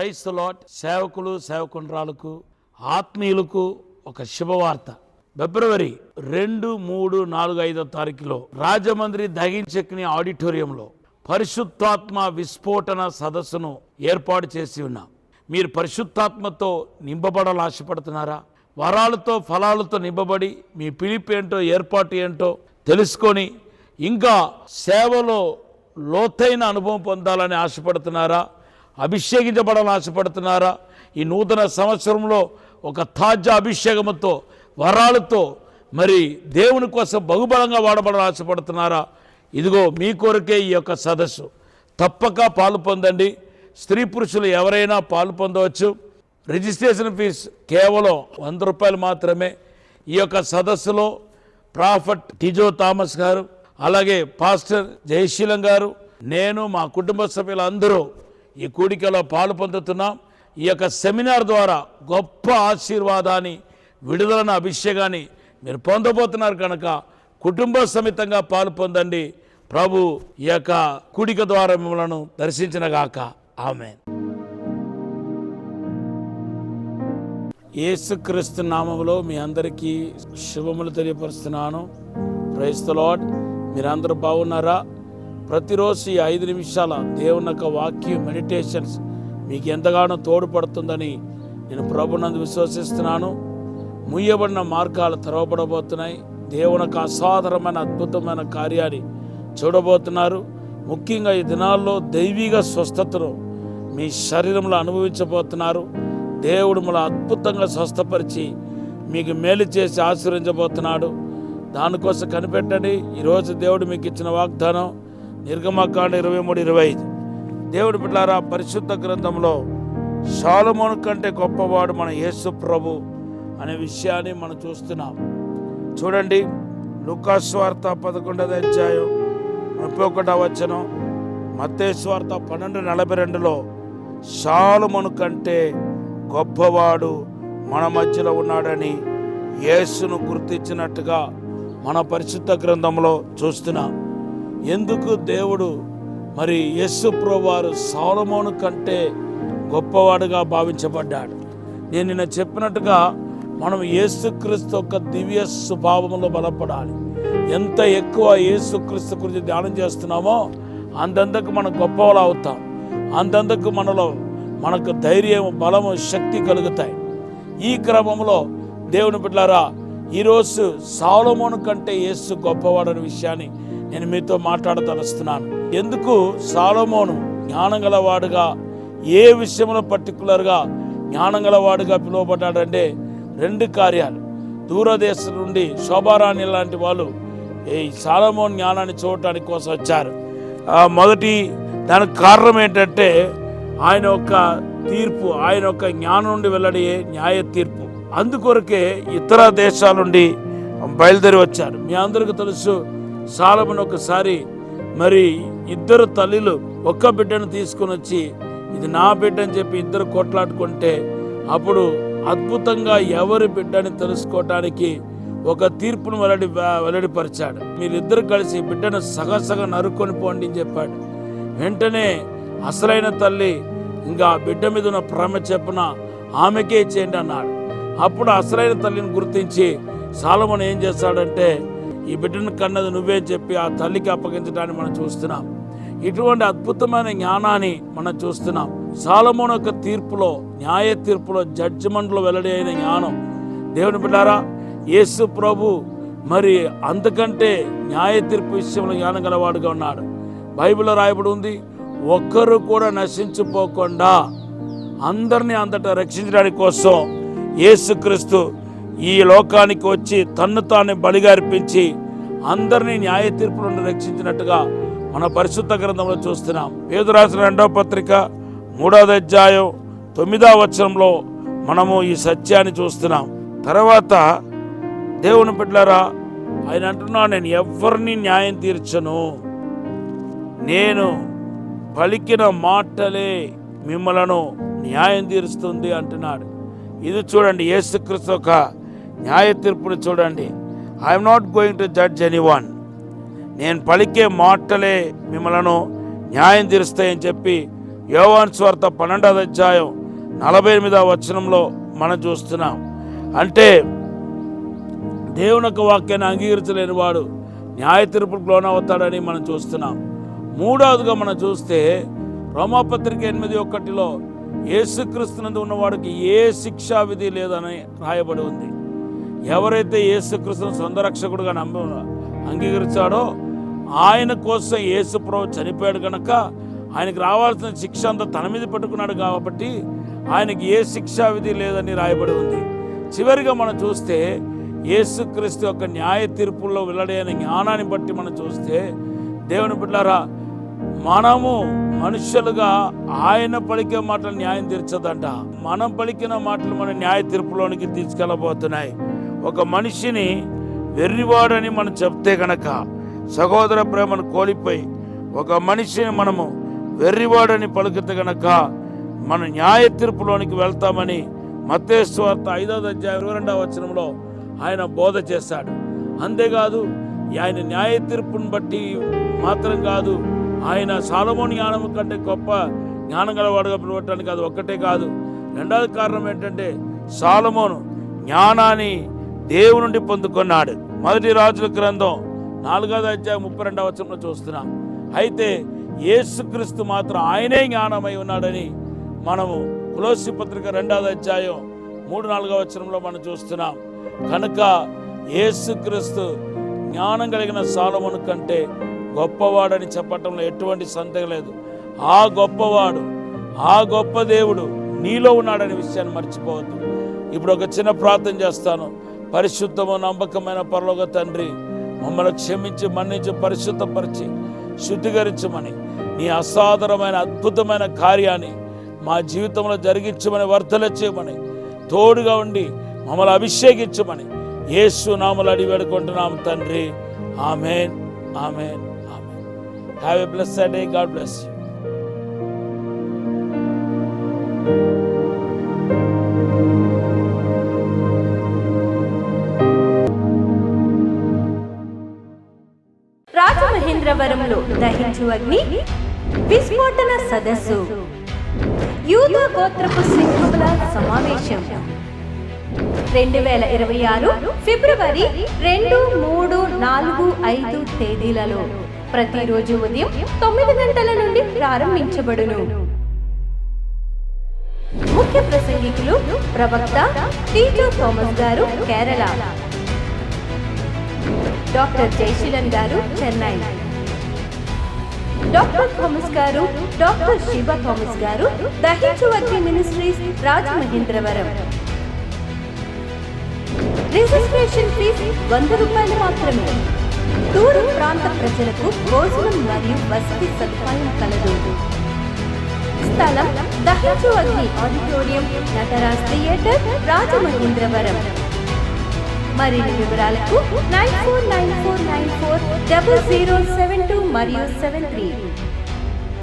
Praise the lord. సేవకులు సేవకురాలకు ఆత్మీయులకు ఒక శుభవార్త. ఫిబ్రవరి 2, 3, 4, 5 తారీఖులో రాజమండ్రి దగించక్ని ఆడిటోరియంలో పరిశుద్ధాత్మ విస్ఫోటన సదస్సును ఏర్పాటు చేసి ఉన్నాం. మీరు పరిశుద్ధాత్మతో నింపబడాలని ఆశపడుతున్నారా? వరాలతో ఫలాలతో నింపబడి మీ పిలుపు ఏంటో ఏర్పాటు ఏంటో తెలుసుకొని ఇంకా సేవలో లోతైన అనుభవం పొందాలని ఆశపడుతున్నారా? అభిషేకించబడాలని ఆశపడుతున్నారా? ఈ నూతన సంవత్సరంలో ఒక తాజా అభిషేకంతో వరాలతో మరి దేవుని కోసం బహుబలంగా వాడబడాలని ఆశపడుతున్నారా? ఇదిగో మీ కొరకే ఈ యొక్క సదస్సు. తప్పక పాలు పొందండి. స్త్రీ పురుషులు ఎవరైనా పాలు పొందవచ్చు. రిజిస్ట్రేషన్ ఫీజు కేవలం 100 రూపాయలు మాత్రమే. ఈ యొక్క సదస్సులో ప్రాఫెట్ టిజో థామస్ గారు, అలాగే పాస్టర్ జయశీలం గారు, నేను మా కుటుంబ సభ్యులందరూ ఈ కూడికలో పాలు పొందుతున్నాం. ఈ యొక్క సెమినార్ ద్వారా గొప్ప ఆశీర్వాదాన్ని, విడుదలను, అభిషేకాన్ని మీరు పొందబోతున్నారు కనుక కుటుంబ సమేతంగా పాలు పొందండి. ప్రభు ఈ యొక్క కూడిక ద్వారా మిమ్మల్ని దర్శించినగాక. ఆమేన్. యేసుక్రీస్తు నామములో మీ అందరికీ శుభములు తెలియపరుస్తున్నాను. Praise the lord. మీరందరూ బాగున్నారా? ప్రతిరోజు ఈ 5 నిమిషాల దేవుని యొక్క వాక్యం మెడిటేషన్స్ మీకు ఎంతగానో తోడ్పడుతుందని నేను ప్రభునందు విశ్వసిస్తున్నాను. ముయ్యబడిన మార్గాలు తెరవబడబోతున్నాయి. దేవుని యొక్క అసాధారణమైన అద్భుతమైన కార్యాన్ని చూడబోతున్నారు. ముఖ్యంగా ఈ దినాల్లో దైవిక స్వస్థతను మీ శరీరంలో అనుభవించబోతున్నారు. దేవుడు మన అద్భుతంగా స్వస్థపరిచి మీకు మేలు చేసి ఆశీర్వదించబోతున్నాడు. దానికోసం కనిపెట్టండి. ఈరోజు దేవుడు మీకు ఇచ్చిన వాగ్దానం నిర్గమకాండ 23:25. దేవుడు బిడ్డలారా, పరిశుద్ధ గ్రంథంలో సొలొమోను కంటే గొప్పవాడు మన యేసు ప్రభు అనే విషయాన్ని మనం చూస్తున్నాం. చూడండి, లూకా సువార్త 11వ అధ్యాయం 31వ వచనం, మత్తయి సువార్త 12:42లో సొలొమోను కంటే గొప్పవాడు మన మధ్యలో ఉన్నాడని యేసును గుర్తించినట్టుగా మన పరిశుద్ధ గ్రంథంలో చూస్తున్నాం. ఎందుకు దేవుడు మరి యేసు ప్రభువారు సొలొమోను కంటే గొప్పవాడుగా భావించబడ్డాడు? నేను నిన్న చెప్పినట్టుగా మనం యేసుక్రీస్తు యొక్క దివ్య స్వభావంలో బలపడాలి. ఎంత ఎక్కువ యేసుక్రీస్తు గురించి ధ్యానం చేస్తున్నామో అంతంతకు మనం గొప్పవాళ్ళు అవుతాం. అంతంతకు మనకు ధైర్యం, బలము, శక్తి కలుగుతాయి. ఈ క్రమంలో దేవుని బిడ్డలారా, ఈరోజు సొలొమోను కంటే యేసు గొప్పవాడనే విషయాన్ని నేను మీతో మాట్లాడదలుస్తున్నాను. ఎందుకు సొలొమోను జ్ఞానం గలవాడుగా, ఏ విషయంలో పర్టికులర్గా జ్ఞానం గలవాడుగా పిలువబడ్డాడంటే 2 కార్యాలు. దూరదేశం నుండి శోభారాణి లాంటి వాళ్ళు ఈ సొలొమోను జ్ఞానాన్ని చూడటానికి కోసం వచ్చారు. మొదటి దానికి కారణం ఏంటంటే ఆయన యొక్క తీర్పు, ఆయన యొక్క జ్ఞానం నుండి వెల్లడి న్యాయ తీర్పు. అందుకొరకే ఇతర దేశాల నుండి బయలుదేరి వచ్చారు. మీ అందరికీ తెలుసు, సొలొమోను ఒకసారి మరి 2 తల్లులు ఒక్క బిడ్డను తీసుకొని వచ్చి ఇది నా బిడ్డ అని చెప్పి 2 కొట్లాడుకుంటే అప్పుడు అద్భుతంగా ఎవరి బిడ్డని తెలుసుకోవటానికి ఒక తీర్పును వెల్లడిపరిచాడు. మీరిద్దరు కలిసి బిడ్డను సగం నరుక్కొని పోండి అని చెప్పాడు. వెంటనే అసలైన తల్లి ఇంకా బిడ్డ మీద ఉన్న ప్రేమ చెప్పున ఆమెకే ఇచ్చేయండి అన్నాడు. అప్పుడు అసలైన తల్లిని గుర్తించి సొలొమోను ఏం చేస్తాడంటే ఈ బిడ్డను కన్నది నువ్వే చెప్పి ఆ తల్లికి అప్పగించడాన్ని మనం చూస్తున్నాం. ఇటువంటి అద్భుతమైన జ్ఞానాన్ని మనం చూస్తున్నాం. సొలొమోను యొక్క తీర్పులో, న్యాయ తీర్పులో, జడ్జిమెంట్లో వెల్లడి అయిన జ్ఞానం. దేవుని బిడ్డారా, యేసు ప్రభు మరి అంతకంటే న్యాయ తీర్పు విషయంలో జ్ఞానం గలవాడుగా ఉన్నాడు. బైబిల్లో రాయబడి ఉంది, ఒక్కరు కూడా నశించిపోకుండా అందరినీ అంతటా రక్షించడానికి కోసం యేసుక్రీస్తు ఈ లోకానికి వచ్చి తన్ను తాను బలిగా అర్పించి అందరినీ న్యాయ తీర్పు నుండి రక్షించినట్టుగా మన పరిశుద్ధ గ్రంథంలో చూస్తున్నాం. పేతురు రాసిన 2వ పత్రిక 3వ అధ్యాయం 9వ వచనంలో మనము ఈ సత్యాన్ని చూస్తున్నాం. తర్వాత దేవుని బిడ్డలారా, ఆయన అంటున్నాడు, నేను ఎవరిని న్యాయం తీర్చను, నేను పలికిన మాటలే మిమ్మలను న్యాయం తీరుస్తుంది అంటున్నాడు. ఇది చూడండి, యేసుక్రీస్తు ఒక న్యాయ తీర్పుని చూడండి. I'm not going to judge anyone, నేను పలికే మాటలే మిమ్మలను న్యాయం తీరుస్తాయని చెప్పి యోహాను సువార్త 12వ అధ్యాయం 48వ వచనంలో మనం చూస్తున్నాం. అంటే దేవుని యొక్క వాక్యాన్ని అంగీకరించలేని వాడు న్యాయ తీర్పుకు లోనవుతాడని మనం చూస్తున్నాం. మూడవదిగా మనం చూస్తే రోమాపత్రిక 8:1 యేసుక్రీస్తునందు ఉన్నవాడికి ఏ శిక్షా విధి లేదని రాయబడి ఉంది. ఎవరైతే యేసుక్రీస్తును సొంత రక్షకుడుగా అంగీకరించాడో ఆయన కోసం యేసుప్రభు చనిపోయాడు కనుక ఆయనకు రావాల్సిన శిక్ష అంతా తన మీద పెట్టుకున్నాడు కాబట్టి ఆయనకి ఏ శిక్షా విధి లేదని రాయబడి ఉంది. చివరిగా మనం చూస్తే యేసుక్రీస్తు యొక్క న్యాయ తీర్పుల్లో వెల్లడైన జ్ఞానాన్ని బట్టి మనం చూస్తే దేవుని బిడ్డలారా, మనము మనుషులుగా ఆయన పలికే మాటలు న్యాయం తీర్చదంట. మనం పలికిన మాటలు మన న్యాయ తీర్పులోనికి తీసుకెళ్ళబోతున్నాయి. ఒక మనిషిని వెర్రివాడని మనం చెప్తే గనక సహోదర ప్రేమను కోల్పోయి ఒక మనిషిని మనము వెర్రివాడని పలికితే గనక మన న్యాయ తీర్పులోనికి వెళ్తామని మత్తయి సువార్త 5:22 వచనంలో ఆయన బోధ చేశాడు. అంతేకాదు ఆయన న్యాయ తీర్పుని బట్టి మాత్రం కాదు, ఆయన సొలొమోను జ్ఞానం కంటే గొప్ప జ్ఞానం గలవాడుగా పిలవటానికి అది ఒక్కటే కాదు. రెండవది కారణం ఏంటంటే సొలొమోను జ్ఞానాన్ని దేవుని నుండి పొందుకున్నాడు. మొదటి రాజుల గ్రంథం 4:32 వచనంలో చూస్తున్నాం. అయితే యేసుక్రీస్తు మాత్రం ఆయనే జ్ఞానమై ఉన్నాడని మనము కొలొస్సీ పత్రిక 2:3-4 వచనంలో మనం చూస్తున్నాం. కనుక యేసుక్రీస్తు జ్ఞానం కలిగిన సొలొమోను కంటే గొప్పవాడని చెప్పటంలో ఎటువంటి సందేహం లేదు. ఆ గొప్పవాడు, ఆ గొప్ప దేవుడు నీలో ఉన్నాడనే విషయాన్ని మర్చిపోవద్దు. ఇప్పుడు ఒక చిన్న ప్రార్థన చేస్తాను. పరిశుద్ధము నమ్మకమైన పరలోక తండ్రి, మమ్మల్ని క్షమించి మన్నించి పరిశుద్ధపరిచి శుద్ధీకరించమని నీ అసాధారణమైన అద్భుతమైన కార్యాన్ని మా జీవితంలో జరిగించమని వర్ధల చేయమని తోడుగా ఉండి మమ్మల్ని అభిషేకించమని యేసు నామములో అడిగి వేడుకుంటున్నాము తండ్రి. ఆమేన్, ఆమేన్, ఆమేన్. Have a blessed day. God bless you. రాజమహేంద్రవరంలో దహించు అగ్ని విస్ఫోటన సదస్సు, యూదా గోత్రపు సింహముల సమావేశం 2026 ఫిబ్రవరి 2, 3, 4, 5 తేదీలలో ప్రతిరోజు ఉదయం 9 గంటల నుండి ప్రారంభించబడును. ముఖ్య ప్రసంగికులు ప్రవక్త టీజో థామస్ గారు కేరళ, డాక్టర్ జయశీలన్ గారు చెన్నై, డాక్టర్ థామస్ గారు, డాక్టర్ శివ థామస్ గారు దహించు అగ్ని మినిస్ట్రీస్ రాజమహేంద్రవరం. రిజిస్ట్రేషన్ ఫీజు 100 రూపాయలు మాత్రమే. దూర ప్రాంత ప్రజలకు భోజనం మరియు వసతి సదుపాయం కలదు. స్థలం దహించు అగ్ని ఆడిటోరియం, నటరాజ్ థియేటర్, రాజమహేంద్రవరం. మరిన్ని వివరాలకు 9494940072 మరియు 73